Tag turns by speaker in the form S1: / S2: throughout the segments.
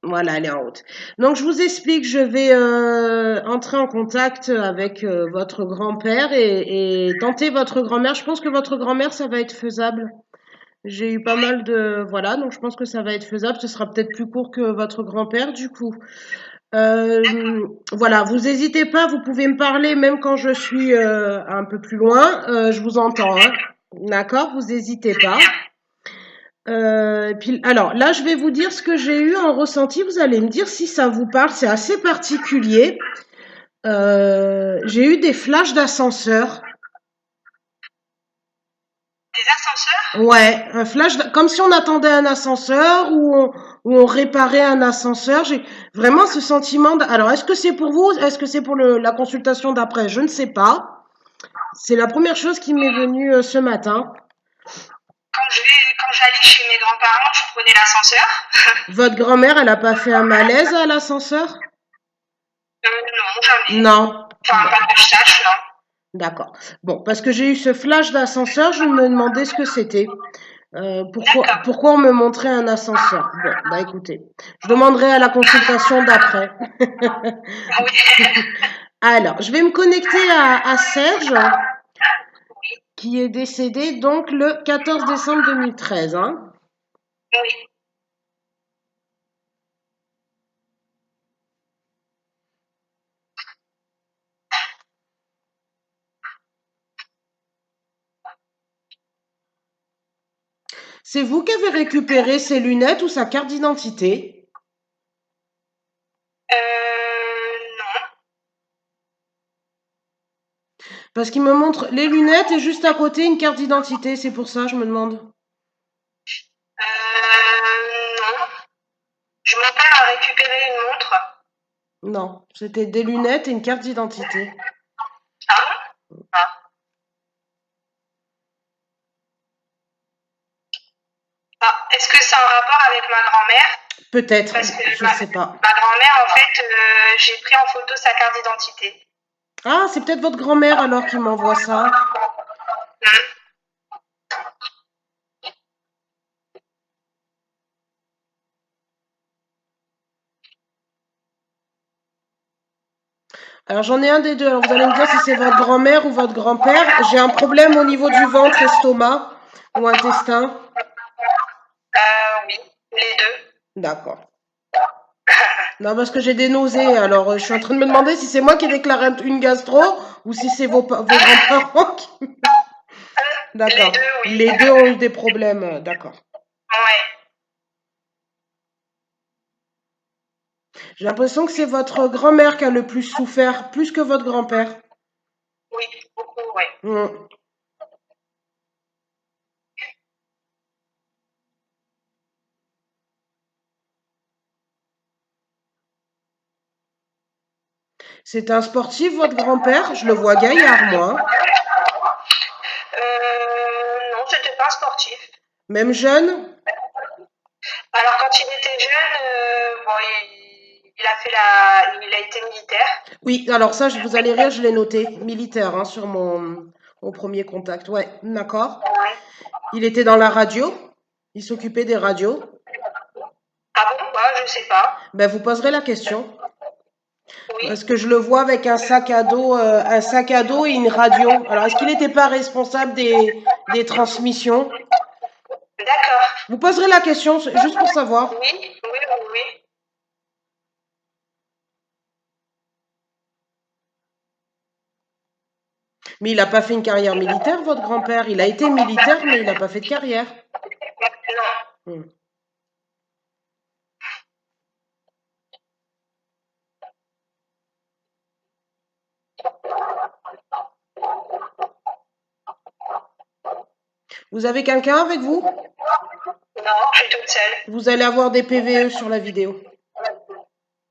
S1: Voilà, elle est en route. Donc, je vous explique, je vais entrer en contact avec votre grand-père et tenter votre grand-mère. Je pense que votre grand-mère, ça va être faisable. J'ai eu pas mal de... Voilà, donc je pense que ça va être faisable. Ce sera peut-être plus court que votre grand-père, du coup. Voilà, vous n'hésitez pas, vous pouvez me parler même quand je suis un peu plus loin. Je vous entends, hein. D'accord, vous n'hésitez pas. Puis, alors là, je vais vous dire ce que j'ai eu en ressenti. Vous allez me dire si ça vous parle. C'est assez particulier. J'ai eu des flashs d'ascenseur.
S2: Des ascenseurs?
S1: Ouais, un flash, comme si on attendait un ascenseur ou on réparait un ascenseur. J'ai vraiment ce sentiment. Alors, est-ce que c'est pour vous? Est-ce que c'est pour la consultation d'après? Je ne sais pas. C'est la première chose qui m'est venue ce matin.
S2: Quand j'allais chez mes grands-parents, je prenais l'ascenseur.
S1: Votre grand-mère, elle a pas fait un malaise à l'ascenseur?
S2: Non, jamais.
S1: Non.
S2: Enfin,
S1: Bon,
S2: pas que je sache, non.
S1: d'accord. Bon, parce que j'ai eu ce flash d'ascenseur, je me demandais ce que c'était.
S2: D'accord.
S1: Pourquoi on me montrait un ascenseur? Bon, bah écoutez, je demanderai à la consultation d'après.
S2: Ah oui.
S1: Alors, je vais me connecter à Serge,
S2: Oui,
S1: qui est décédé donc le 14 décembre 2013. Hein.
S2: oui.
S1: C'est vous qui avez récupéré ses lunettes ou sa carte d'identité?
S2: Non.
S1: Parce qu'il me montre les lunettes et juste à côté une carte d'identité, c'est pour ça, je me demande.
S2: Non. Mon père a récupéré une montre.
S1: Non, c'était des lunettes et une carte d'identité.
S2: Ah bon? Ah. Ah. Est-ce que c'est en rapport avec ma grand-mère?
S1: Peut-être,
S2: Parce que
S1: je sais pas.
S2: ma grand-mère, en fait, j'ai pris en photo sa carte d'identité.
S1: Ah, c'est peut-être votre grand-mère alors qui m'envoie ça.
S2: Mm.
S1: Alors j'en ai un des deux. Alors vous allez me dire si c'est votre grand-mère ou votre grand-père. J'ai un problème au niveau du ventre, estomac ou intestin.
S2: Oui, les deux.
S1: D'accord. Non, parce que j'ai des nausées. Alors je suis en train de me demander si c'est moi qui ai déclaré une gastro ou si c'est vos grands-parents qui...
S2: Les
S1: D'accord.
S2: deux, oui.
S1: Les deux ont eu des problèmes. D'accord.
S2: Ouais.
S1: J'ai l'impression que c'est votre grand-mère qui a le plus souffert, plus que votre grand-père.
S2: Oui, beaucoup, ouais.
S1: Hmm. C'est un sportif, votre grand-père? Je le vois gaillard, moi.
S2: Non, c'était pas un sportif.
S1: Même jeune?
S2: Alors, quand il était jeune, bon, il a été militaire.
S1: Oui, alors ça, vous allez rire, je l'ai noté. Militaire, hein, sur mon premier contact. Ouais, d'accord.
S2: Ouais.
S1: Il était dans la radio. Il s'occupait des radios.
S2: Ah bon? Bah, je sais pas.
S1: Ben, vous poserez la question.
S2: Oui.
S1: Parce que je le vois avec un sac à dos et une radio. Alors, est-ce qu'il n'était pas responsable des transmissions?
S2: D'accord.
S1: Vous poserez la question, juste pour savoir.
S2: Oui, oui, oui, oui.
S1: Mais il n'a pas fait une carrière militaire, votre grand-père. Il a été militaire, mais il n'a pas fait de carrière.
S2: Non.
S1: Hmm. Vous avez quelqu'un avec vous?
S2: Non, je suis toute seule.
S1: Vous allez avoir des PVE sur la vidéo.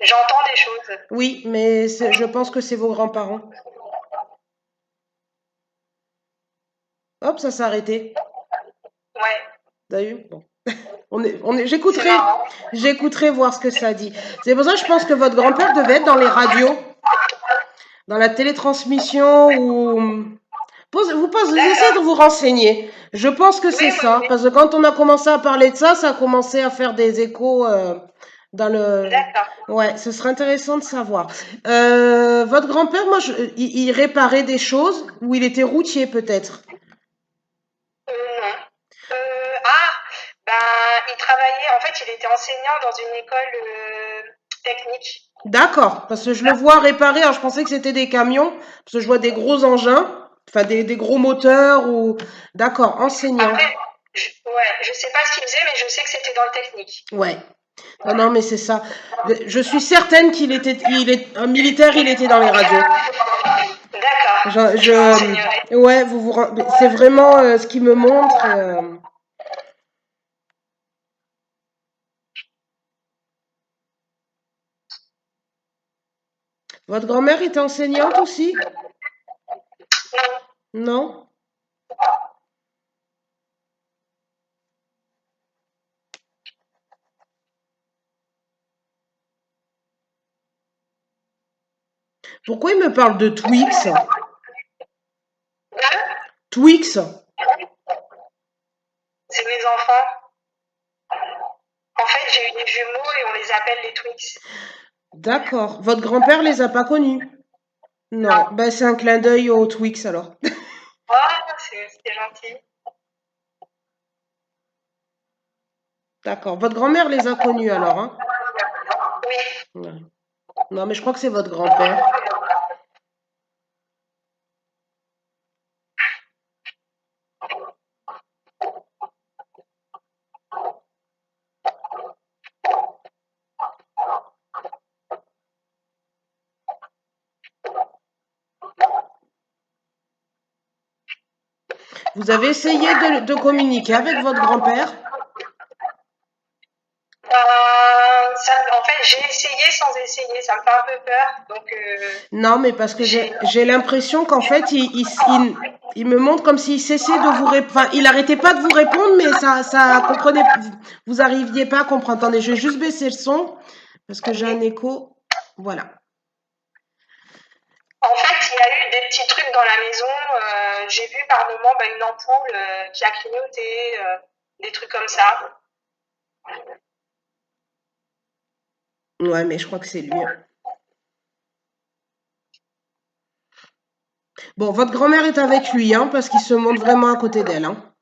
S2: J'entends des choses.
S1: Oui, mais je pense que c'est vos grands-parents. Hop, ça s'est arrêté.
S2: Ouais,
S1: T'as vu? Bon.
S2: c'est marrant.
S1: J'écouterai voir ce que ça dit. C'est pour ça que je pense que votre grand-père devait être dans les radios, dans la télétransmission ou... Vous essayez de
S2: D'accord.
S1: vous renseigner. Je pense que
S2: Oui,
S1: c'est
S2: oui,
S1: ça,
S2: oui.
S1: parce que quand on a commencé à parler de ça, ça a commencé à faire des échos dans le...
S2: D'accord.
S1: Ouais, ce serait intéressant de savoir. Votre grand-père, moi, il réparait des choses ou il était routier peut-être?
S2: Non. Ah, ben, il travaillait, en fait, il était enseignant dans une école technique.
S1: D'accord, parce que je le vois réparer. Alors je pensais que c'était des camions, parce que je vois des gros engins, enfin des gros moteurs ou. D'accord, enseignant.
S2: Après, ouais, je sais pas ce qu'il faisait, mais je sais que c'était dans le technique.
S1: Ouais. Non, non, mais c'est ça. Je suis certaine il est un militaire, il était dans les radios.
S2: D'accord,
S1: Je,
S2: je me renseignerai.
S1: ouais, c'est vraiment ce qui me montre. Votre grand-mère était enseignante aussi?
S2: Non.
S1: Non? Pourquoi il me parle de Twix? Twix?
S2: C'est mes enfants. En fait, j'ai eu des jumeaux et on les appelle les Twix.
S1: D'accord. Votre grand-père les a pas connus? Non.
S2: Non.
S1: Ben c'est un clin d'œil au Twix alors.
S2: Oh, c'est gentil.
S1: D'accord. Votre grand-mère les a connus alors, hein?
S2: Oui.
S1: Ouais. Non, mais je crois que c'est votre grand-père. Vous avez essayé de communiquer avec votre grand-père?
S2: En fait, j'ai essayé sans essayer. Ça me fait un peu peur. Donc,
S1: Non, mais parce que
S2: j'ai.
S1: j'ai l'impression qu'en fait, il me montre comme s'il cessait de vous répondre. Enfin, il arrêtait pas de vous répondre, mais ça comprenait. Vous arriviez pas à comprendre. Attendez, je vais juste baisser le son parce que j'ai un
S2: Oui.
S1: écho. Voilà.
S2: En fait, il y a eu des petits trucs dans la maison. J'ai vu par moment une ampoule qui a clignoté, des trucs comme ça.
S1: Ouais, mais je crois que c'est lui, hein. Bon, votre grand-mère est avec lui, hein, parce qu'il se montre vraiment à côté d'elle, hein.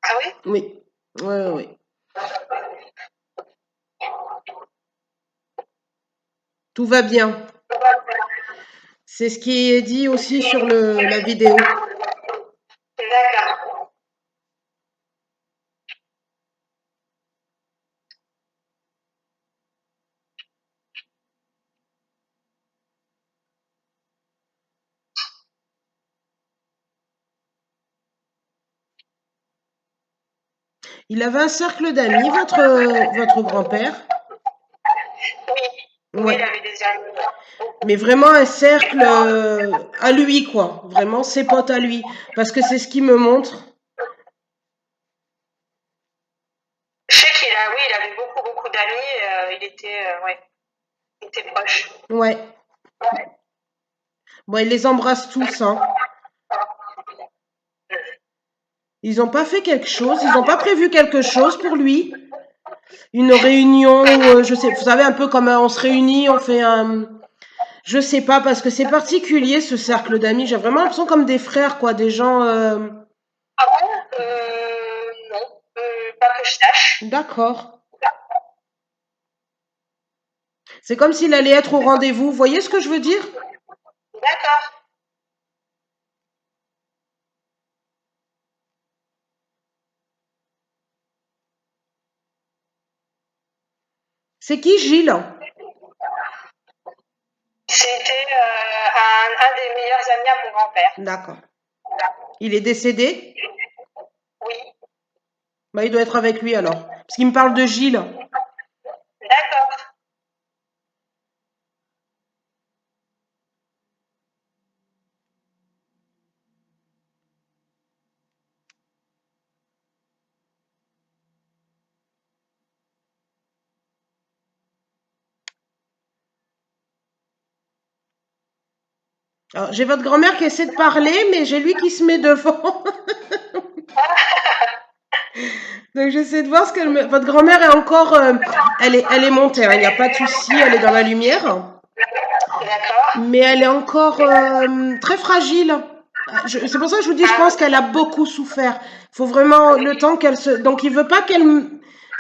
S2: Ah oui?
S1: Oui. Oui, oui, oui. Tout va bien. C'est ce qui est dit aussi sur la vidéo.
S2: D'accord.
S1: Il avait un cercle d'amis, votre grand-père?
S2: Oui. Oui, il
S1: Ouais.
S2: avait des amis.
S1: Mais vraiment un cercle à lui, quoi. Vraiment ses potes à lui. Parce que c'est ce qui me montre.
S2: Je sais oui, il avait beaucoup, beaucoup d'amis. Ouais, il était proche.
S1: Ouais. Bon, il les embrasse tous, hein. Ils n'ont pas fait quelque chose, ils n'ont pas prévu quelque chose pour lui. Une réunion, je sais, vous savez, un peu comme on se réunit, on fait un. Je sais pas, parce que c'est particulier ce cercle d'amis. J'ai vraiment l'impression comme des frères, quoi, des gens.
S2: Ah bon? Non, pas que je sache.
S1: D'accord. C'est comme s'il allait être au rendez-vous. Vous voyez ce que je veux dire?
S2: D'accord.
S1: C'est qui, Gilles?
S2: C'était un des meilleurs amis à mon grand-père.
S1: D'accord. Il est décédé?
S2: Oui,
S1: Bah, il doit être avec lui alors. Parce qu'il me parle de Gilles.
S2: d'accord.
S1: Alors, j'ai votre grand-mère qui essaie de parler, mais j'ai lui qui se met devant. Donc j'essaie de voir ce qu'elle me... Votre grand-mère est encore... elle est montée, hein, il n'y a pas de souci, elle est dans la lumière.
S2: D'accord.
S1: Mais elle est encore très fragile. C'est pour ça que je vous dis, je
S2: Ah,
S1: pense qu'elle a beaucoup souffert. Il faut vraiment le
S2: oui.
S1: temps qu'elle se... Donc il veut pas qu'elle...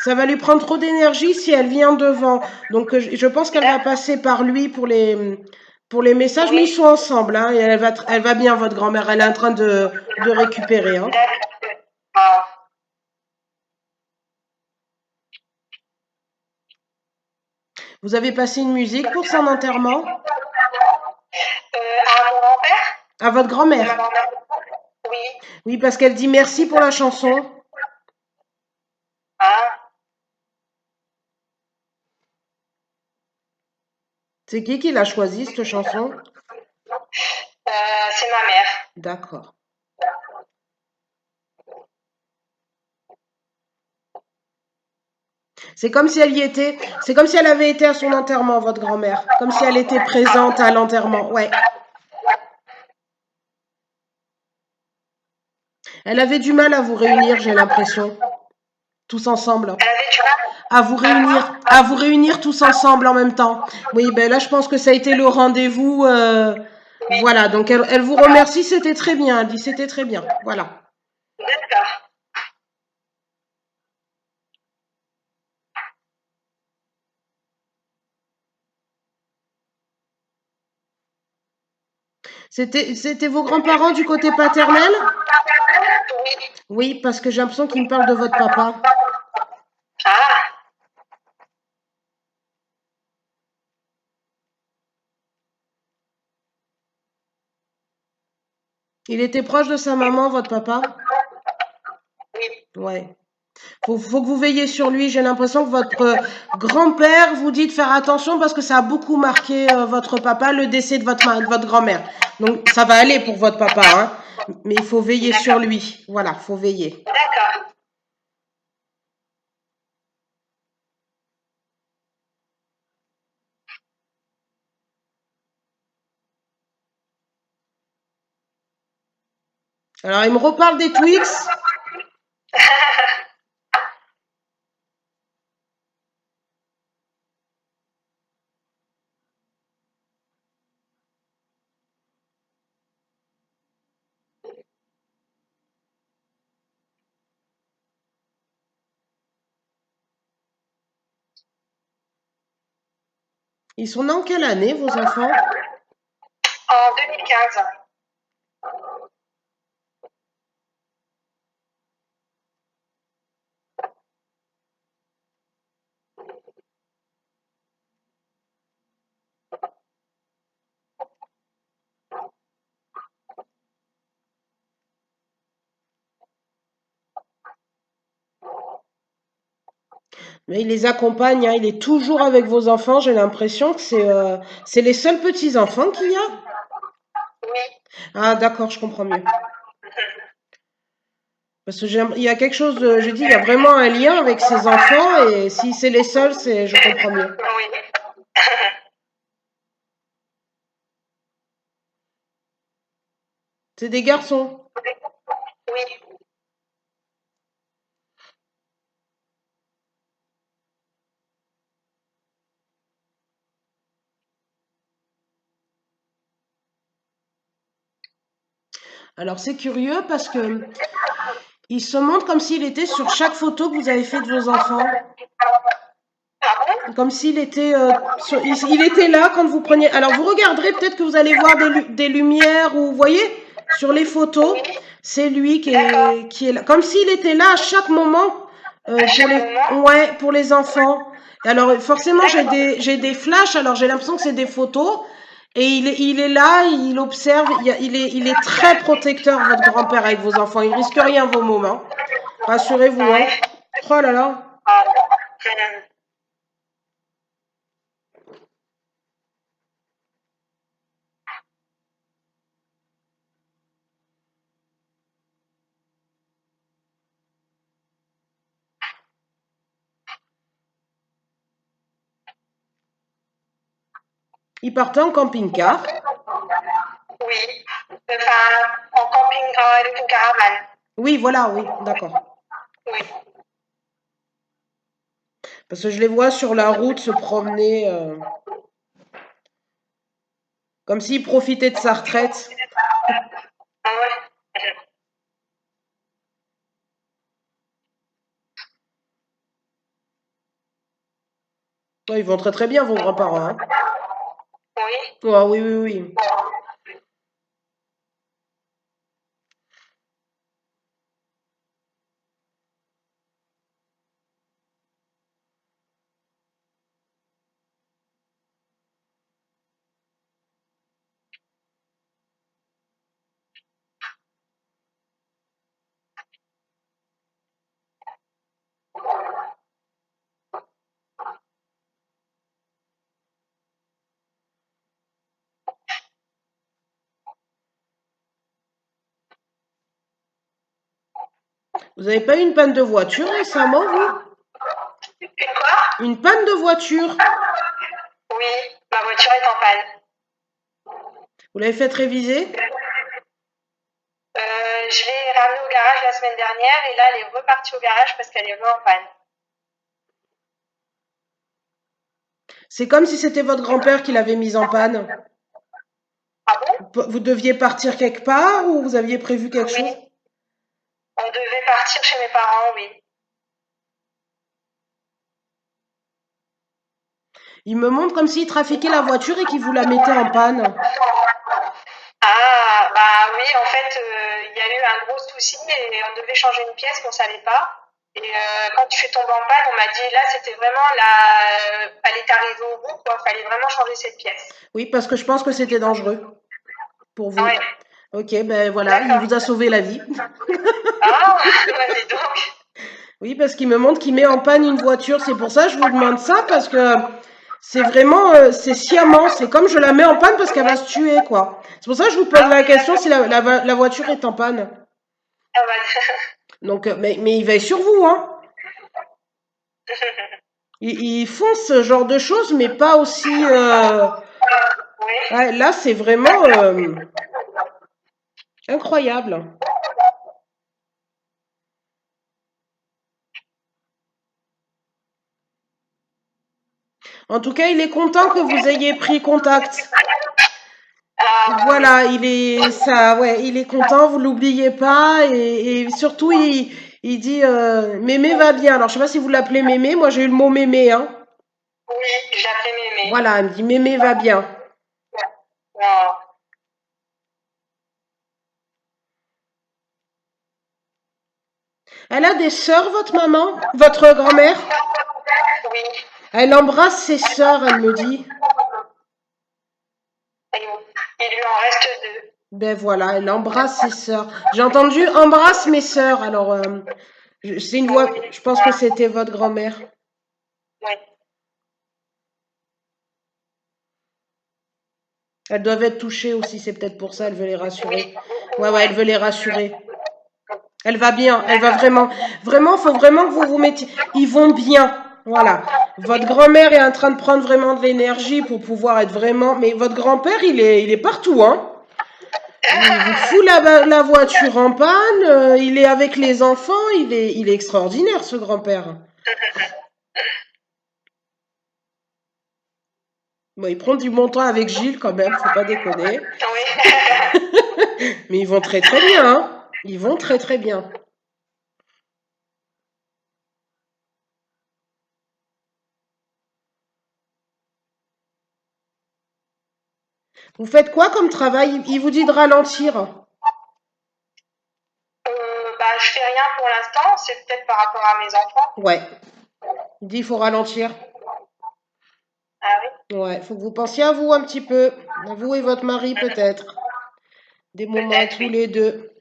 S1: Ça va lui prendre trop d'énergie si elle vient devant. Donc je pense qu'elle va
S2: D'accord.
S1: passer par lui pour les messages, mais ils
S2: Oui.
S1: sont ensemble. Hein, et elle va bien, votre grand-mère. Elle est en train de récupérer. Hein.
S2: D'accord. Ah.
S1: Vous avez passé une musique pour son enterrement?
S2: À mon grand-père
S1: À votre
S2: ou ma
S1: grand-mère?
S2: grand-mère? Oui.
S1: Oui, parce qu'elle dit merci pour la chanson.
S2: Ah.
S1: C'est qui l'a choisi, cette chanson?
S2: C'est ma mère.
S1: D'accord. C'est comme si elle y était. C'est comme si elle avait été à son enterrement, votre grand-mère. Comme si elle était présente à l'enterrement. Ouais. Elle avait du mal à vous réunir, j'ai l'impression. Tous ensemble.
S2: Elle avait du mal.
S1: À vous
S2: À
S1: réunir.
S2: quoi?
S1: À vous réunir tous ensemble en même temps. Oui, ben là, je pense que ça a été le rendez-vous.
S2: Oui.
S1: Voilà. Donc, elle vous remercie. C'était très bien. Elle dit c'était très bien. Voilà.
S2: D'accord.
S1: C'était vos grands-parents du côté paternel?
S2: Oui.
S1: Oui, parce que j'ai l'impression qu'ils me parlent de votre papa.
S2: Ah.
S1: Il était proche de sa maman, votre papa?
S2: Oui.
S1: Ouais. Faut que vous veillez sur lui. J'ai l'impression que votre grand-père vous dit de faire attention parce que ça a beaucoup marqué votre papa, le décès de de votre grand-mère. Donc ça va aller pour votre papa, hein. Mais il faut veiller sur
S2: D'accord.
S1: lui. Voilà, faut veiller.
S2: D'accord.
S1: Alors il me reparle des Twix. Ils sont dans quelle année, vos enfants?
S2: En 2015.
S1: Mais il les accompagne, hein. Il est toujours avec vos enfants. J'ai l'impression que c'est les seuls petits-enfants qu'il y a.
S2: Oui.
S1: Ah d'accord, je comprends mieux. Parce que il y a quelque chose je dis, il y a vraiment un lien avec ses enfants et si c'est les seuls, je comprends mieux.
S2: Oui.
S1: C'est des garçons.
S2: Oui.
S1: Alors c'est curieux parce que il se montre comme s'il était sur chaque photo que vous avez fait de vos enfants.
S2: Ah bon?
S1: Comme s'il était, il était là quand vous preniez. Alors vous regarderez, peut-être que vous allez voir des lumières ou vous voyez sur les photos,
S2: Oui.
S1: c'est lui
S2: D'accord.
S1: qui est là. Comme s'il était là à chaque moment
S2: À
S1: pour
S2: chaque
S1: les,
S2: moment?
S1: ouais, pour les enfants. Et alors forcément
S2: D'accord.
S1: j'ai des flashs. Alors j'ai l'impression que c'est des photos. Et il est là, il observe, il est très protecteur, votre grand-père, avec vos enfants. Il risque rien vos moments. Rassurez-vous, hein.
S2: Ouais.
S1: Oh là là.
S2: Ah.
S1: Il partait en camping-car.
S2: Oui. Enfin, en camping, avec une caravane.
S1: Oui, voilà, oui, d'accord.
S2: Oui.
S1: Parce que je les vois sur la route se promener, comme s'il profitait de sa retraite.
S2: Ah ouais.
S1: Ouais, ils vont très très bien, vos grands-parents, hein.
S2: Oui.
S1: Ah oui, oui, oui. Vous n'avez pas eu une panne de voiture récemment, vous?
S2: Une quoi?
S1: Une panne de voiture?
S2: Oui, ma voiture est en panne.
S1: Vous l'avez fait réviser?
S2: Je l'ai ramenée au garage la semaine dernière et là, elle est repartie au garage parce qu'elle est en panne.
S1: C'est comme si c'était votre grand-père qui l'avait mise en panne.
S2: Ah bon?
S1: Vous deviez partir quelque part ou vous aviez prévu quelque
S2: Oui,
S1: chose?
S2: on devait partir chez mes parents, oui.
S1: Il me montre comme s'il trafiquait la voiture et qu'il vous la mettait en panne.
S2: Ah, bah oui, en fait, il y a eu un gros souci et on devait changer une pièce qu'on savait pas. Et quand je suis tombée en panne, on m'a dit là, c'était vraiment la, fallait t'arriver au bout, quoi. Fallait vraiment changer cette pièce.
S1: Oui, parce que je pense que c'était dangereux pour
S2: Ah ouais,
S1: vous. Ok, ben voilà, il
S2: d'accord.
S1: vous a sauvé la vie.
S2: Ah, bah dis donc.
S1: Oui, parce qu'il me montre qu'il met en panne une voiture. C'est pour ça que je vous demande ça, parce que c'est vraiment, c'est sciemment. C'est comme je la mets en panne parce qu'elle va se tuer, quoi. C'est pour ça que je vous pose
S2: Ah
S1: la
S2: oui,
S1: question
S2: d'accord.
S1: si la voiture est en panne.
S2: Ah bah,
S1: Donc, mais il veille sur vous, hein. Ils font ce genre de choses, mais pas aussi.
S2: oui.
S1: Ouais, là, c'est vraiment incroyable. En tout cas, il est content que vous ayez pris contact.
S2: Ah oui.
S1: Voilà, il est ça, ouais, il est content, vous l'oubliez pas, et surtout il dit Mémé va bien. Alors je sais pas si vous l'appelez Mémé, moi j'ai eu le mot Mémé, hein.
S2: Oui, j'appelais mémé.
S1: Voilà, il me dit Mémé va bien.
S2: Ah,
S1: Elle a des sœurs, votre maman, votre grand-mère.
S2: oui.
S1: Elle embrasse ses sœurs, elle me dit.
S2: Il lui en reste deux.
S1: Ben voilà, elle embrasse ses sœurs. J'ai entendu embrasse mes sœurs. Alors c'est une voix.
S2: Oui,
S1: Je pense que c'était votre grand-mère.
S2: oui,
S1: Elles doivent être touchées aussi, c'est peut-être pour ça, elle veut les
S2: oui,
S1: rassurer. Ouais,
S2: beaucoup,
S1: ouais, elle
S2: ouais.
S1: veut les rassurer. Elle va bien, elle va
S2: D'accord.
S1: vraiment. Vraiment, faut vraiment que vous vous mettiez. Ils vont bien. Voilà.
S2: Oui.
S1: Votre grand-mère est en train de prendre vraiment de l'énergie pour pouvoir être vraiment. Mais votre grand-père, il est partout, hein. Il vous fout la voiture en panne, il est avec les enfants, il est extraordinaire, ce grand-père. Bon, il prend du bon temps avec Gilles quand même, faut pas déconner.
S2: Oui.
S1: Mais ils vont très très bien, hein. Ils vont très très bien. Vous faites quoi comme travail? Il vous dit de ralentir.
S2: Bah, je fais rien pour l'instant, c'est peut-être par rapport à mes enfants.
S1: Ouais. Il dit il faut ralentir.
S2: Ah oui,
S1: Ouais, faut que vous pensiez à vous un petit peu. À vous et votre mari peut-être. Des moments à
S2: peut-être,
S1: tous
S2: oui.
S1: les deux.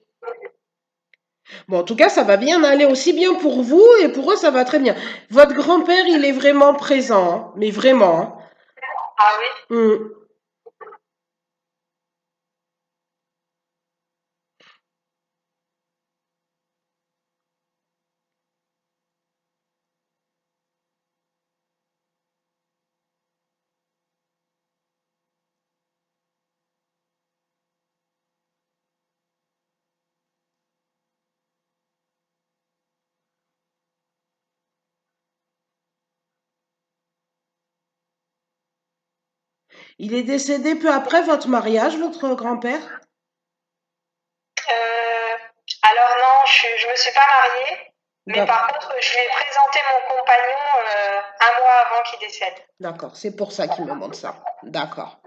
S1: Bon, en tout cas, ça va bien aller aussi bien pour vous et pour eux, ça va très bien. Votre grand-père, il est vraiment présent, hein, mais vraiment,
S2: Ah oui,
S1: hein. Il est décédé peu après votre mariage, votre grand-père?
S2: Euh, alors non, je me suis pas mariée, mais par contre, je lui ai présenté mon compagnon un mois avant qu'il décède.
S1: D'accord, c'est pour ça qu'il me montre ça. D'accord.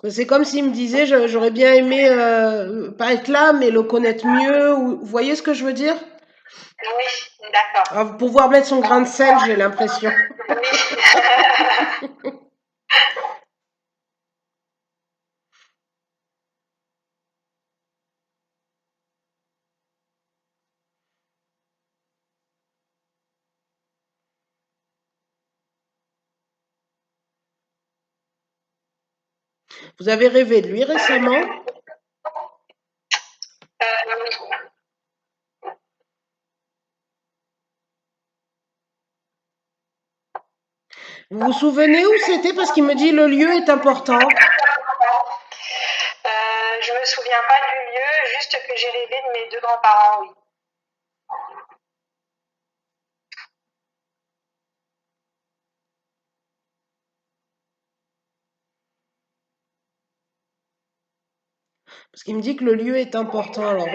S1: C'est comme s'il me disait, j'aurais bien aimé pas être là, mais le connaître mieux. Vous voyez ce que je veux dire?
S2: Oui, d'accord.
S1: Pouvoir mettre son grain de sel, j'ai l'impression.
S2: Oui.
S1: Vous avez rêvé de lui récemment?
S2: Oui.
S1: Vous vous souvenez où c'était? Parce qu'il me dit le lieu est important.
S2: Je me souviens pas du lieu, juste que j'ai rêvé de mes deux grands-parents, oui.
S1: Parce qu'il me dit que le lieu est important. Alors,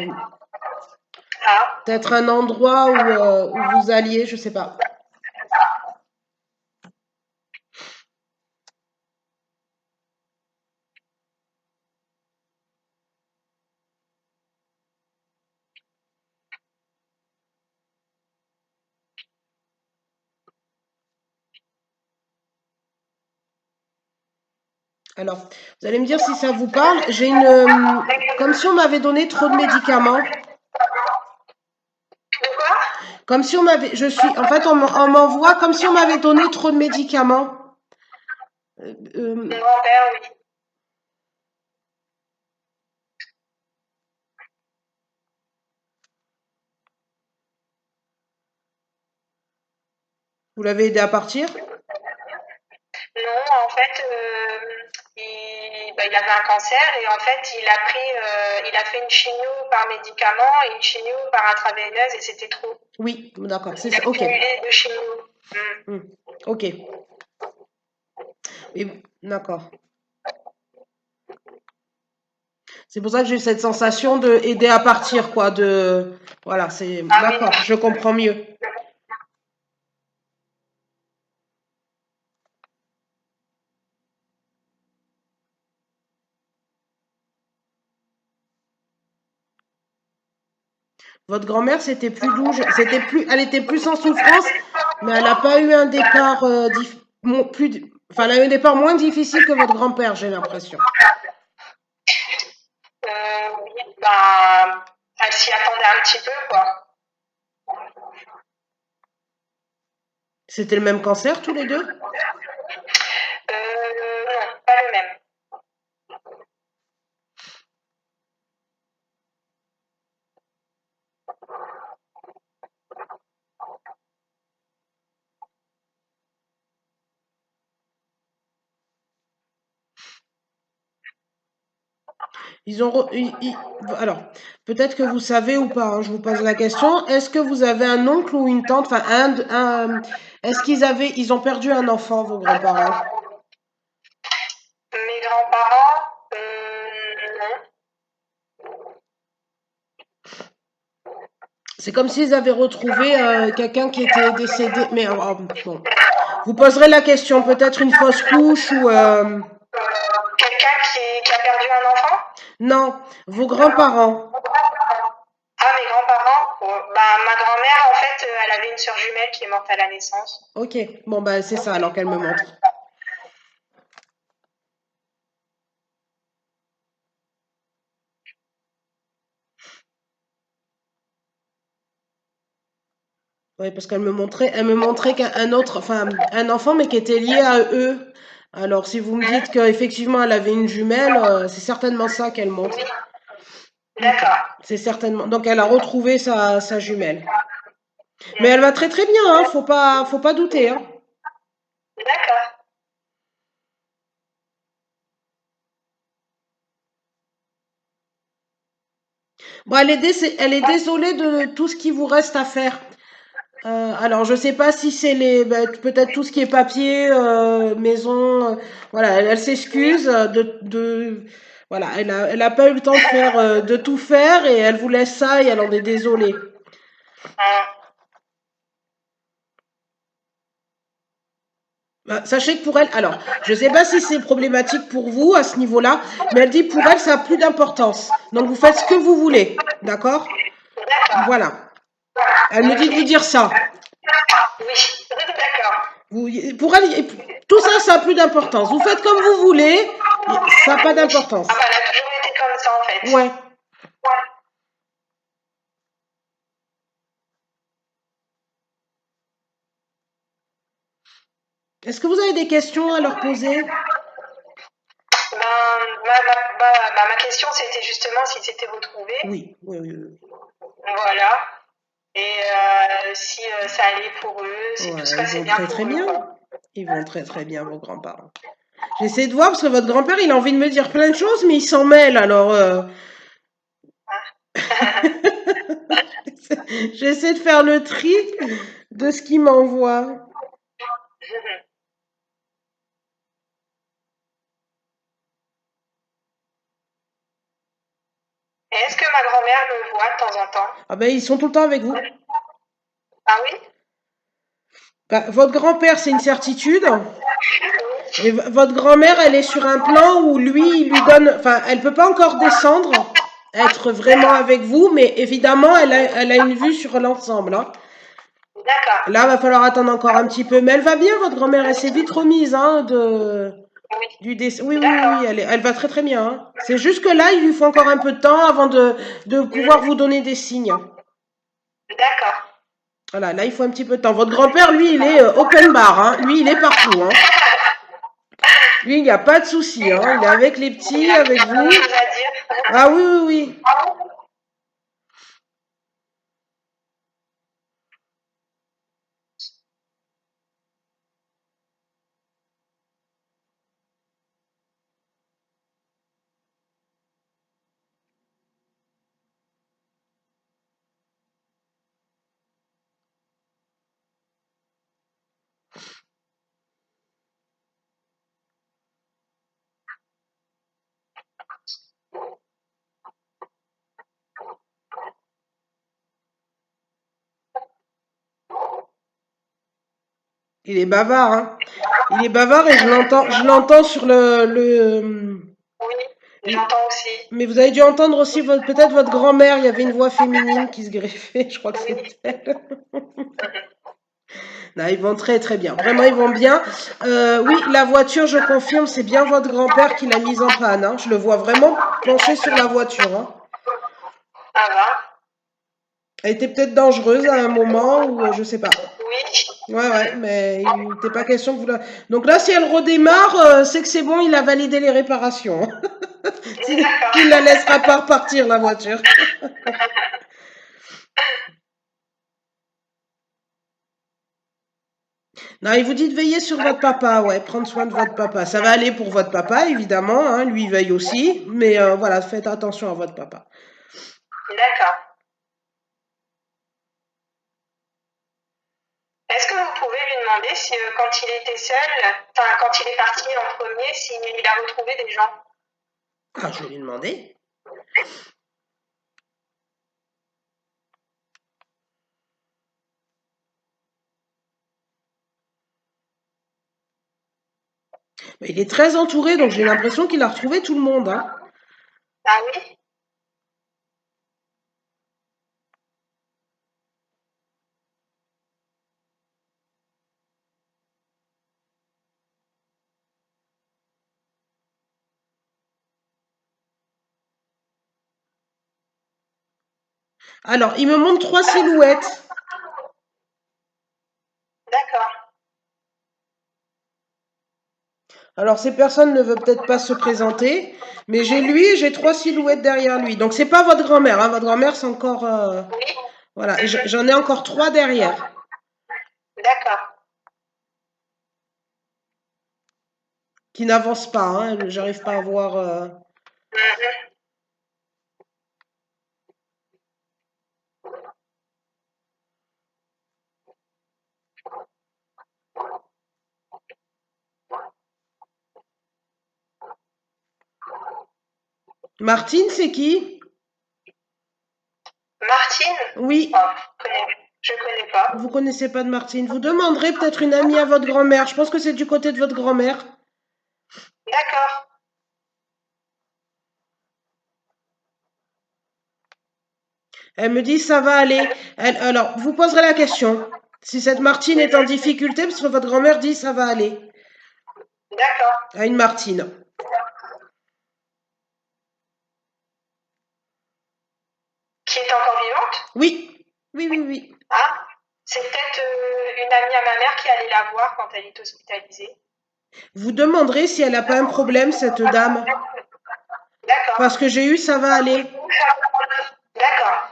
S2: Ah,
S1: peut-être un endroit où vous alliez, je sais pas. Alors, vous allez me dire si ça vous parle. J'ai comme si on m'avait donné trop de médicaments.
S2: de quoi?
S1: Comme si on m'avait, en fait, on m'envoie comme si on m'avait donné trop de médicaments.
S2: Mon
S1: Euh,
S2: grand-père, oui.
S1: vous l'avez aidé à partir?
S2: Non, en fait, il avait un cancer et en fait, il a fait une chimio par médicament et une chimio par intraveineuse et c'était trop.
S1: Oui, d'accord, c'est
S2: Il a
S1: ça. Ok.
S2: cumulé deux chimios. Mm.
S1: Hmm, ok. D'accord. C'est pour ça que j'ai eu cette sensation de aider à partir, quoi. Voilà, c'est
S2: Ah oui,
S1: d'accord. Je comprends mieux. Votre grand-mère, elle était plus en souffrance, mais elle n'a pas eu un départ enfin, elle a eu un départ moins difficile que votre grand-père, j'ai l'impression.
S2: oui, ben, elle s'y attendait un petit peu, quoi.
S1: C'était le même cancer tous les deux?
S2: Non, pas le même.
S1: Alors, peut-être que vous savez ou pas, hein, je vous pose la question. Est-ce que vous avez un oncle ou une tante, enfin, est-ce ils ont perdu un enfant, vos grands-parents?
S2: Mes grands-parents, non.
S1: C'est comme s'ils avaient retrouvé quelqu'un qui était décédé. Mais bon, vous poserez la question, peut-être une fausse couche ou
S2: Quelqu'un qui a perdu un enfant?
S1: non, vos grands-parents.
S2: Ah, mes grands-parents? Bah, ma grand-mère, en fait, elle avait une sœur jumelle qui est morte à la naissance.
S1: Ok, bon bah c'est ça alors qu'elle me montre. Oui, parce elle me montrait qu'un autre, enfin un enfant mais qui était lié à eux. Alors si vous me dites
S2: Hein?
S1: qu'effectivement elle avait une jumelle, c'est certainement ça qu'elle
S2: Oui,
S1: montre. Ok,
S2: d'accord.
S1: c'est certainement. Donc elle a retrouvé sa jumelle. Mais elle
S2: Mm.
S1: va très très bien, hein, faut pas douter, hein.
S2: D'accord.
S1: Bon, elle est désolée de tout ce qui vous reste à faire. Alors, je sais pas si c'est peut-être tout ce qui est papier, maison. Voilà, elle
S2: Oui.
S1: s'excuse voilà, elle a pas eu le temps de tout faire et elle vous laisse ça et elle en est désolée. Sachez que pour elle, alors, je sais pas si c'est problématique pour vous à ce niveau-là, mais elle dit pour elle, ça a plus d'importance. Donc, vous faites ce que vous voulez, d'accord?
S2: D'accord.
S1: Voilà. Elle me dit de vous
S2: Ok.
S1: dire ça.
S2: Oui. D'accord.
S1: Pour elle, tout ça, ça a plus d'importance. Vous faites comme vous voulez, ça n'a pas
S2: Oui. Ah
S1: d'importance.
S2: bah, elle a toujours été comme ça en fait.
S1: Ouais. Est-ce que vous avez des questions à leur poser?
S2: Ben, ma question, c'était justement s'ils s'étaient retrouvés.
S1: Oui, oui, oui, oui.
S2: Voilà. Et si ça allait pour eux, si tout se
S1: Ouais, ils
S2: passait
S1: vont
S2: bien
S1: très très
S2: pour eux,
S1: bien.
S2: quoi.
S1: Ils vont très très bien, vos grands-parents. J'essaie de voir parce que votre grand-père, il a envie de me dire plein de choses, mais il s'en mêle. Alors, j'essaie de faire le tri de ce qu'il m'envoie.
S2: Et est-ce que ma grand-mère me voit de temps en temps?
S1: Ah ben, ils sont tout le temps avec vous.
S2: Ah oui?
S1: Bah, votre grand-père, c'est une certitude. Et
S2: Oui.
S1: votre grand-mère, elle est sur un plan où lui, il lui donne. Enfin, elle peut pas encore descendre, être vraiment
S2: D'accord.
S1: avec vous, mais évidemment, elle a une vue sur l'ensemble, hein.
S2: D'accord.
S1: Là, va falloir attendre encore un petit peu. Mais elle va bien, votre grand-mère. Elle s'est vite remise, hein,
S2: Oui.
S1: du décès. Oui, oui, oui, oui,
S2: D'accord.
S1: elle va très très bien, hein. C'est juste que là, il lui faut encore un peu de temps avant de pouvoir vous donner des signes.
S2: D'accord.
S1: Voilà, là, il faut un petit peu de temps. Votre grand-père, lui, il est open bar, hein. Lui, il est partout, hein. Lui, il n'y a pas de souci, hein. Il est avec les
S2: Il
S1: petits,
S2: a
S1: avec
S2: plein de
S1: vous.
S2: choses à dire.
S1: Ah oui, oui, oui. Il est bavard, hein. Il est bavard et je l'entends sur
S2: Oui,
S1: le-
S2: j'entends aussi.
S1: Mais vous avez dû entendre aussi peut-être votre grand-mère. Il y avait une voix féminine qui se greffait. Je crois que
S2: Oui.
S1: c'est elle. Non, ils vont très très bien. Vraiment, ils vont bien. Oui, la voiture, je confirme, c'est bien votre grand-père qui l'a mise en panne, hein. Je le vois vraiment penché sur la voiture, hein.
S2: Ça va.
S1: Elle était peut-être dangereuse à un moment ou je sais pas.
S2: Oui.
S1: Ouais, ouais, mais il n'était pas question que vous la... Donc là, si elle redémarre, c'est que c'est bon, il a validé les réparations. Il la
S2: D'accord.
S1: laissera pas repartir, la voiture. Non, il vous dit de veiller sur votre papa, ouais, prendre soin de votre papa. Ça va aller pour votre papa, évidemment, hein, lui il veille aussi, mais voilà, faites attention à votre papa.
S2: D'accord. Est-ce que vous pouvez lui demander si quand il était seul, enfin quand il est parti en premier, s'il a retrouvé des gens?
S1: Ah, je vais lui demander. Mais il est très entouré, donc j'ai l'impression qu'il a retrouvé tout le monde, hein.
S2: Ah oui?
S1: Alors, il me montre trois silhouettes.
S2: D'accord.
S1: Alors, ces personnes ne veulent peut-être pas se présenter, mais j'ai lui et j'ai trois silhouettes derrière lui. Donc, c'est pas votre grand-mère, hein. Votre grand-mère, c'est encore...
S2: Oui.
S1: voilà, et
S2: Mhm.
S1: j'en ai encore trois derrière
S2: D'accord.
S1: qui n'avancent pas, hein. J'arrive pas à voir...
S2: Mhm.
S1: Martine, c'est qui?
S2: Martine?
S1: Oui,
S2: Oh, je connais pas.
S1: vous connaissez pas de Martine. Vous demanderez peut-être une amie à votre grand-mère. Je pense que c'est du côté de votre grand-mère.
S2: D'accord.
S1: Elle me dit ça va aller. Alors, vous poserez la question. Si cette Martine est en
S2: Mhm.
S1: difficulté, parce que votre grand-mère dit ça va aller.
S2: D'accord.
S1: À une Martine.
S2: Qui est encore vivante?
S1: Oui, oui, oui, oui.
S2: Ah, c'est peut-être une amie à ma mère qui allait la voir quand elle est hospitalisée.
S1: Vous demanderez si elle n'a pas un problème, cette dame. Parce
S2: D'accord.
S1: que j'ai eu ça va aller.
S2: D'accord.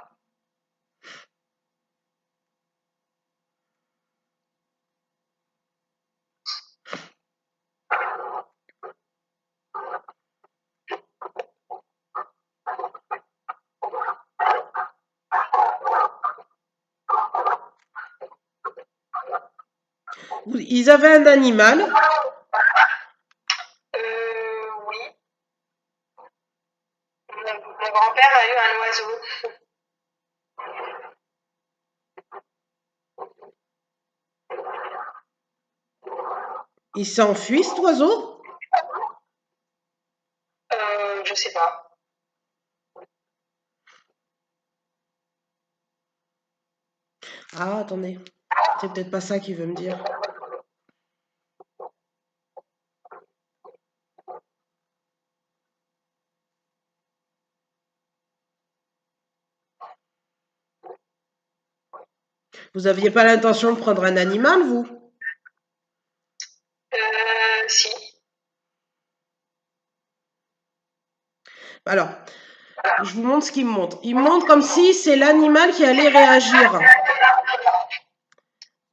S1: Ils avaient un animal.
S2: Oui. Mon grand-père a eu un oiseau.
S1: Il s'enfuit, cet oiseau?
S2: Je sais pas.
S1: Ah, attendez. C'est peut-être pas ça qu'il veut me dire. Vous aviez pas l'intention de prendre un animal, vous?
S2: Si.
S1: Alors, je vous montre ce qu'il me montre. Il me montre comme si c'est l'animal qui allait réagir.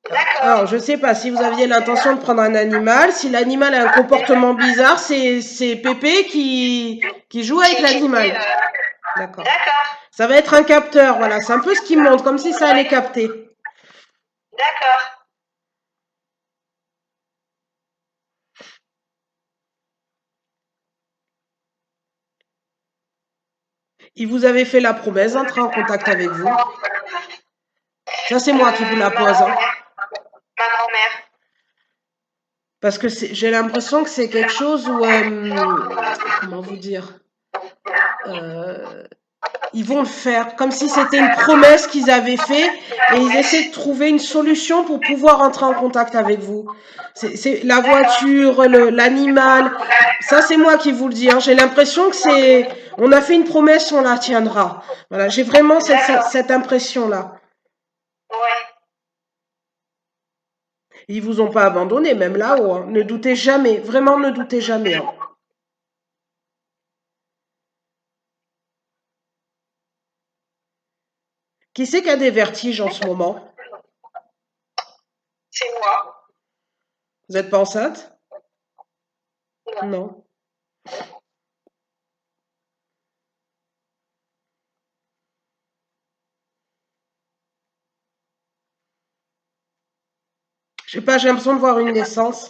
S2: D'accord.
S1: Alors, je sais pas si vous aviez l'intention de prendre un animal. Si l'animal a un comportement bizarre, c'est Pépé qui joue avec
S2: Qui dit,
S1: l'animal. D'accord.
S2: d'accord.
S1: Ça va être un capteur, voilà. C'est un peu ce qu'il me montre, comme si ça allait
S2: Ouais.
S1: capter.
S2: D'accord.
S1: Il vous avait fait la promesse d'entrer en contact avec vous. Ça, c'est moi qui vous la
S2: Ma
S1: pose, hein.
S2: grand-mère. Ma grand-mère.
S1: Parce que j'ai l'impression que c'est quelque chose où, comment vous dire, euh, ils vont le faire, comme si c'était une promesse qu'ils avaient fait, et ils essaient de trouver une solution pour pouvoir entrer en contact avec vous. C'est la
S2: D'accord.
S1: voiture, l'animal. Ça, c'est moi qui vous le dis, hein. J'ai l'impression que on a fait une promesse, on la tiendra. Voilà, j'ai vraiment
S2: D'accord.
S1: cette impression-là.
S2: Ouais.
S1: Ils vous ont pas abandonné, même là-haut, hein. Ne doutez jamais, vraiment ne doutez jamais, hein. Qui c'est qui a des vertiges en ce moment?
S2: C'est moi.
S1: Vous n'êtes pas enceinte?
S2: Non.
S1: Non. Je sais pas, j'ai l'impression de voir une naissance.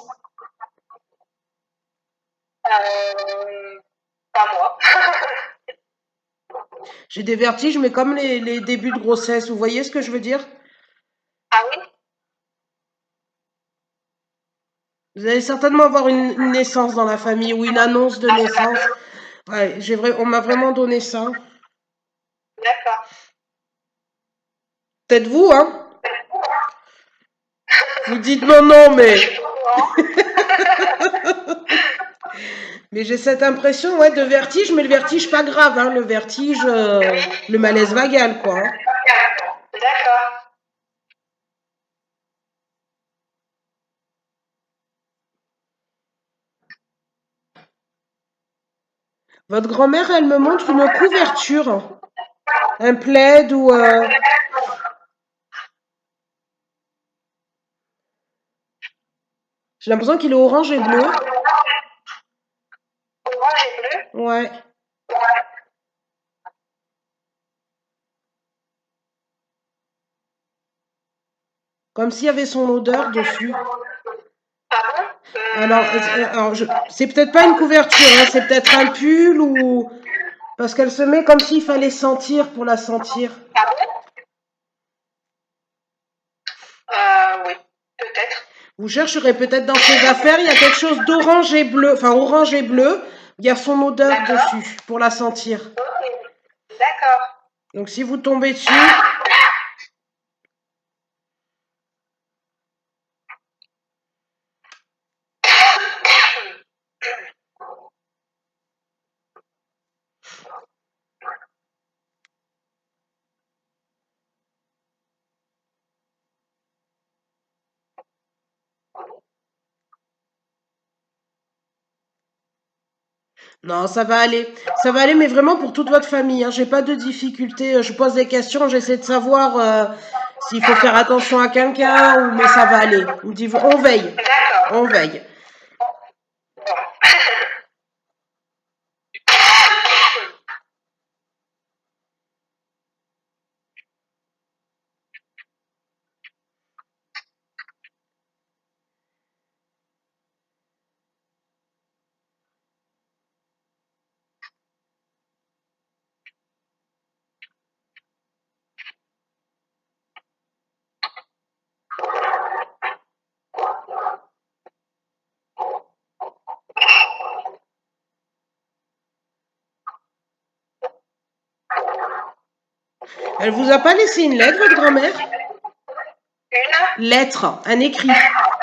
S2: Pas moi.
S1: J'ai des vertiges, mais comme les débuts de grossesse, vous voyez ce que je veux dire?
S2: Ah oui?
S1: Vous allez certainement avoir une naissance dans la famille ou une annonce de naissance. Ouais, on m'a vraiment donné ça.
S2: D'accord.
S1: Peut-être vous, hein? Vous dites non, non,
S2: Je
S1: mais.
S2: suis pas au courant.
S1: Mais j'ai cette impression, ouais, de vertige, mais le vertige pas grave, hein, le vertige,
S2: Oui.
S1: le malaise vagal, quoi, hein.
S2: D'accord.
S1: Votre grand-mère, elle me montre une couverture, un plaid ou. J'ai l'impression qu'il est orange et bleu.
S2: Orange et bleu.
S1: Ouais. Comme s'il y avait son odeur dessus.
S2: Ah bon?
S1: Alors c'est peut-être pas une couverture, hein, c'est peut-être un pull ou. Parce qu'elle se met comme s'il fallait sentir pour la sentir.
S2: Ah bon? Oui, peut-être.
S1: Vous chercherez peut-être dans ses affaires, il y a quelque chose d'orange et bleu, enfin orange et bleu. Il y a son odeur
S2: D'accord.
S1: dessus pour la sentir.
S2: Ok. D'accord.
S1: Donc si vous tombez dessus, non, ça va aller. Ça va aller, mais vraiment pour toute votre famille. Hein. J'ai pas de difficulté. Je pose des questions, j'essaie de savoir s'il faut faire attention à quelqu'un ou mais ça va aller. On veille,
S2: D'accord.
S1: on veille.
S2: Bon.
S1: Elle vous a pas laissé une lettre, votre grand-mère?
S2: Une?
S1: Lettre, un écrit.
S2: Une lettre.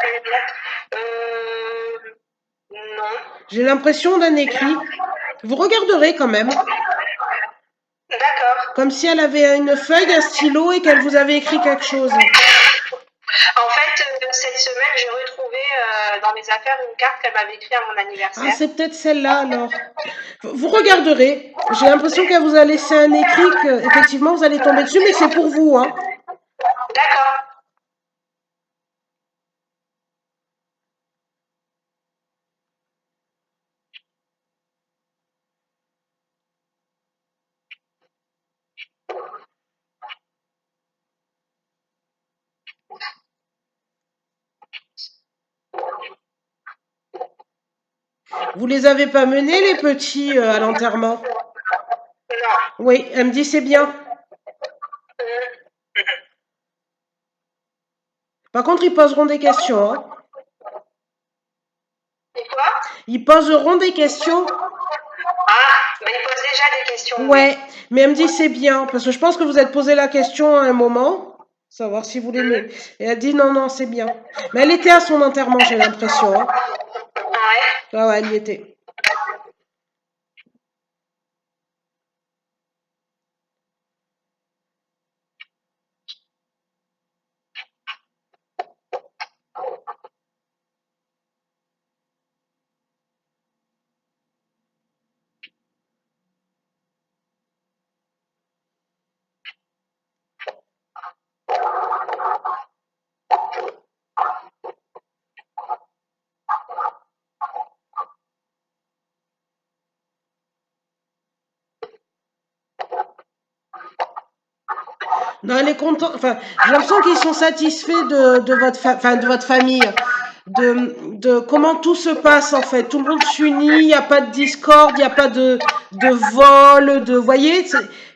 S2: Non.
S1: J'ai l'impression d'un écrit. Vous regarderez quand même.
S2: D'accord.
S1: Comme si elle avait une feuille, un stylo et qu'elle vous avait écrit quelque chose.
S2: En fait, cette semaine, j'ai retrouvé dans mes affaires une carte qu'elle m'avait écrite à mon
S1: Ah,
S2: anniversaire.
S1: c'est peut-être celle-là alors. Vous regarderez. J'ai l'impression qu'elle vous a laissé un écrit que, effectivement, vous allez tomber dessus, mais c'est pour vous, hein.
S2: D'accord.
S1: Vous les avez pas menés, les petits, à l'enterrement?
S2: Non.
S1: Oui, elle me dit c'est bien. Par contre, ils poseront des questions, hein.
S2: Et quoi?
S1: Ils poseront des questions.
S2: Ah, bah, il pose déjà des questions, oui.
S1: Ouais, mais elle me dit c'est bien, parce que je pense que vous êtes posé la question à un moment, savoir si vous l'aimez. Et elle dit non, non, c'est bien. Mais elle était à son enterrement, j'ai l'impression, hein.
S2: Ouais.
S1: Ah ouais, elle y était. Non, elle est contente. Enfin, j'ai l'impression qu'ils sont satisfaits de votre, enfin, de votre famille, de comment tout se passe en fait. Tout le monde s'unit, il n'y a pas de discorde, il n'y a pas de vol, de, vous voyez,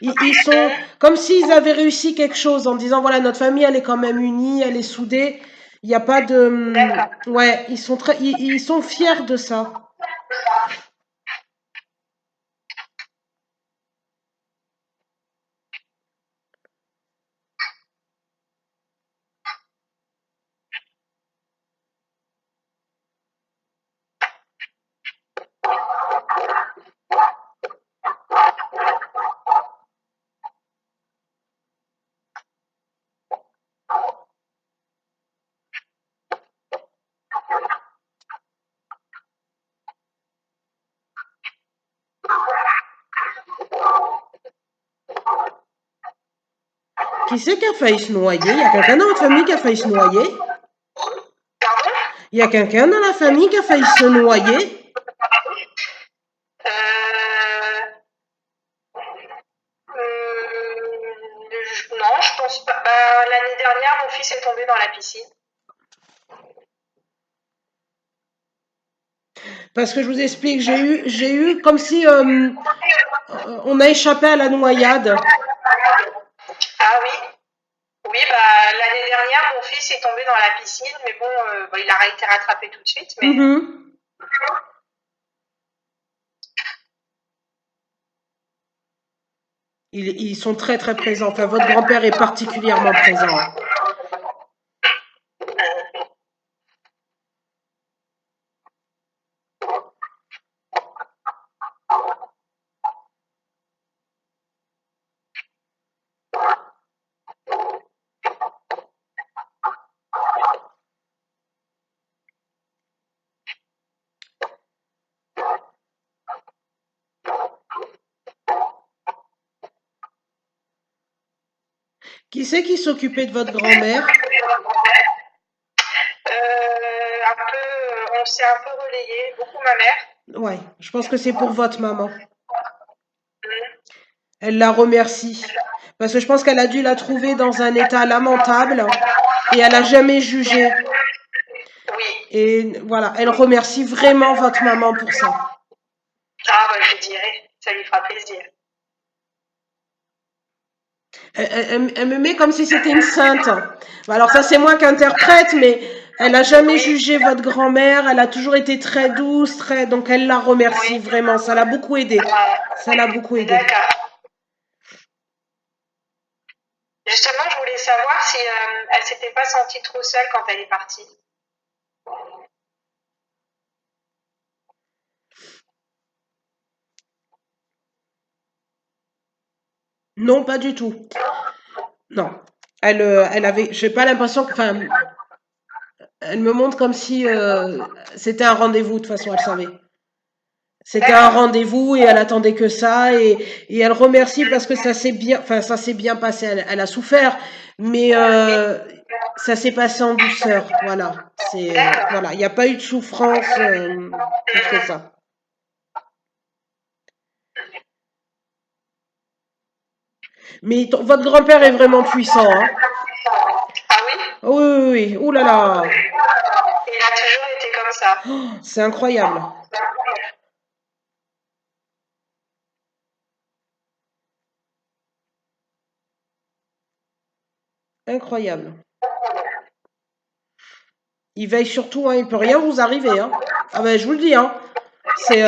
S1: ils sont comme s'ils avaient réussi quelque chose en disant voilà notre famille elle est quand même unie, elle est soudée. Il n'y a pas de,
S2: D'accord.
S1: ouais, ils sont fiers de ça. Qui c'est qui a failli se noyer? Il y a quelqu'un dans votre famille qui a failli se noyer?
S2: Pardon?
S1: Il y a quelqu'un dans la famille qui a failli se noyer?
S2: Euh, non, je pense pas. Bah, l'année dernière, mon fils est tombé dans la piscine.
S1: Parce que je vous explique, j'ai eu comme si on a échappé à la noyade.
S2: Ah oui, oui, bah l'année dernière, mon fils est tombé dans la piscine, mais bon, il a été rattrapé tout de suite, mais
S1: Mhm. Ils sont très très présents. Enfin, votre grand-père est particulièrement présent, hein. Qui c'est qui s'occupait de votre grand-mère?
S2: un peu, on s'est un peu relayé, beaucoup ma mère.
S1: Ouais, je pense que c'est pour votre maman.
S2: Mhm.
S1: Elle la remercie. Parce que je pense qu'elle a dû la trouver dans un état lamentable et elle a jamais jugé.
S2: Oui,
S1: Et voilà, elle remercie vraiment votre maman pour ça.
S2: ah bah je dirais, ça lui fera plaisir.
S1: Elle me met comme si c'était une sainte. Alors ça, c'est moi qui interprète, mais elle a jamais
S2: Oui,
S1: jugé votre grand-mère. Elle a toujours été très douce, très. Donc elle la remercie
S2: oui,
S1: vraiment. Ça l'a beaucoup aidé. Ça l'a beaucoup aidé.
S2: d'accord. Justement, je voulais savoir si elle s'était pas sentie trop seule quand elle est partie.
S1: Non, pas du tout. Non. Elle avait. J'ai pas l'impression que. Enfin, elle me montre comme si c'était un rendez-vous. De toute façon, elle savait. C'était un
S2: D'accord.
S1: rendez-vous et elle attendait que ça et elle remercie parce que ça s'est bien, enfin ça s'est bien passé. Elle a souffert, mais
S2: Oui,
S1: ça s'est passé en douceur. Voilà, c'est
S2: d'accord.
S1: voilà, il n'y a pas eu de souffrance plus que
S2: Mhm.
S1: ça. Mais votre grand-père est vraiment puissant, hein.
S2: Ah oui?
S1: Oui, oui, oui. Ouh là là,
S2: Il a toujours été comme ça.
S1: c'est incroyable, incroyable. Il veille surtout, hein. Il peut rien vous arriver, hein. Ah ben je vous le dis, hein. C'est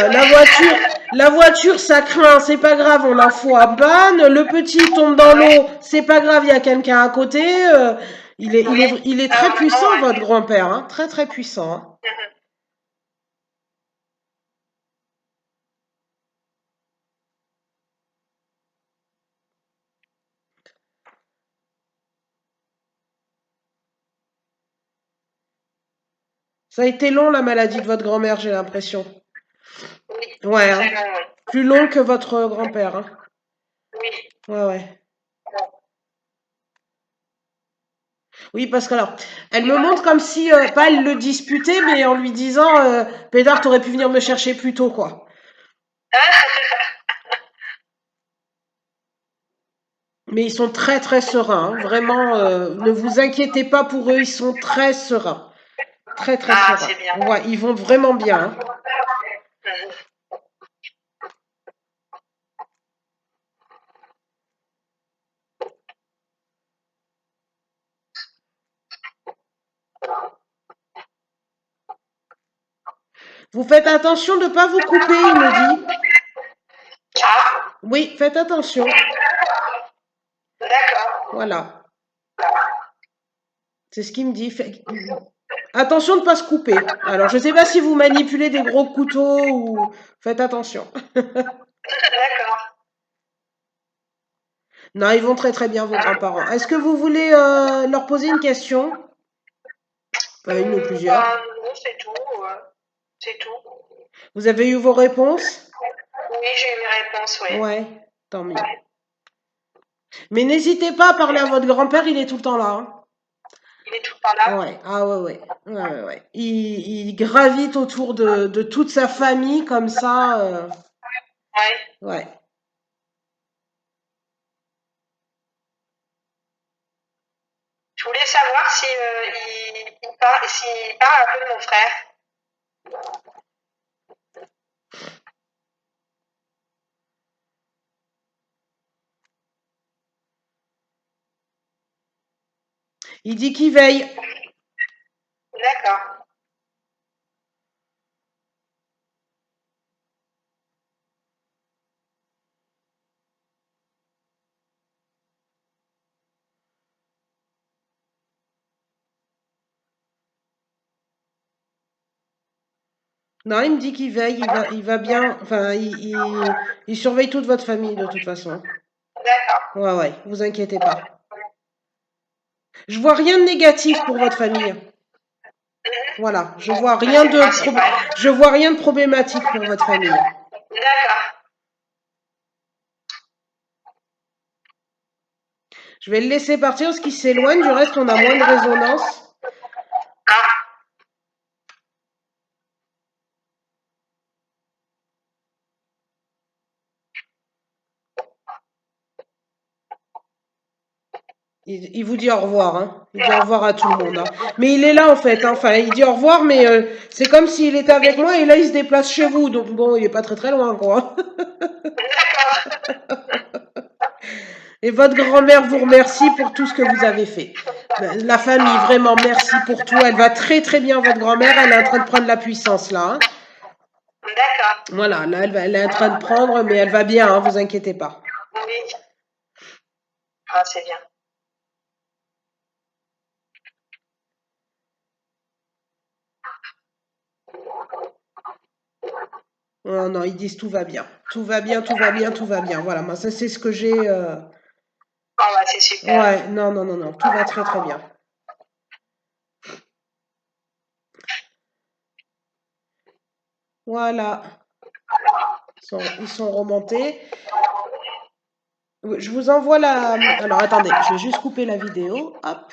S1: la voiture, ça craint, c'est pas grave, on la fout à panne. Le petit tombe dans
S2: Ouais,
S1: l'eau, c'est pas grave, il y a quelqu'un à côté.
S2: oui.
S1: Il est
S2: Ah,
S1: très
S2: vraiment,
S1: puissant, votre
S2: ouais.
S1: grand-père, hein, très très puissant, hein.
S2: Mhm.
S1: Ça a été long la maladie de votre grand-mère, j'ai l'impression.
S2: Oui,
S1: Ouais, hein.
S2: très long, oui.
S1: Plus long que votre grand-père, hein.
S2: Oui.
S1: Ouais, ouais. Oui, parce que alors, elle me montre comme si, pas elle le disputait, mais en lui disant, Pédard, t'aurais pu venir me chercher plus tôt, quoi. Mais ils sont très très sereins, hein. Vraiment, ne vous inquiétez pas pour eux, ils sont très sereins. Très très
S2: Ah,
S1: sereins.
S2: c'est bien.
S1: Ouais, ils vont vraiment bien, hein.
S2: Mhm.
S1: Vous faites attention de ne pas vous couper, il me dit.
S2: Ah,
S1: Oui, faites attention.
S2: d'accord.
S1: Voilà, c'est ce qu'il me dit. Attention de ne pas se couper. Alors, je ne sais pas si vous manipulez des gros couteaux ou... Faites attention.
S2: D'accord.
S1: Non, ils vont très très bien, vos grands-parents. Est-ce que vous voulez leur poser une question? Enfin, une ou plusieurs.
S2: Ben, non, c'est tout. C'est tout.
S1: Vous avez eu vos réponses?
S2: Oui, j'ai eu mes réponses, oui.
S1: Ouais, tant mieux. Mais n'hésitez pas à parler à votre grand-père, il est tout le temps là, hein.
S2: Il est tout le temps là.
S1: Ouais, ah ouais, ouais. Ouais, ouais, ouais. Il gravite autour de toute sa famille comme ça.
S2: Ouais.
S1: Ouais.
S2: Je voulais savoir si s'il parle un peu de mon frère.
S1: Il dit qu'il veille.
S2: D'accord.
S1: Non, il me dit qu'il veille, il va bien. Enfin, il surveille toute votre famille de toute façon.
S2: D'accord.
S1: Ouais, ouais, vous inquiétez pas. Je vois rien de négatif pour votre famille. Voilà,
S2: Bon, ça, c'est le principal.
S1: je vois rien de problématique pour votre famille.
S2: D'accord.
S1: Je vais le laisser partir parce qu'il s'éloigne, du reste on a moins de résonance.
S2: Ah,
S1: Il vous dit au revoir, hein. Il dit au revoir à tout le monde, hein. Mais il est là en fait, hein. Enfin, il dit au revoir, mais c'est comme s'il était avec moi et là il se déplace chez vous. Donc bon, il est pas très très loin, quoi.
S2: d'accord.
S1: Et votre grand-mère vous remercie pour tout ce que vous avez fait. La famille,
S2: Ah,
S1: vraiment, merci pour tout. Elle va très très bien, votre grand-mère. Elle est en train de prendre la puissance là, hein.
S2: d'accord.
S1: Voilà, là elle est en train de prendre, mais elle va bien, hein, vous inquiétez pas.
S2: Oui. Ah, c'est bien.
S1: Non, non, ils disent tout va bien. Tout va bien, tout va bien, tout va bien. Voilà, moi ça c'est ce que j'ai.
S2: Ah, bah, c'est super.
S1: Ouais, non, non, non, non, tout va très très bien. Voilà, ils sont remontés. Je vous envoie la. Alors attendez, je vais juste couper la vidéo. Hop.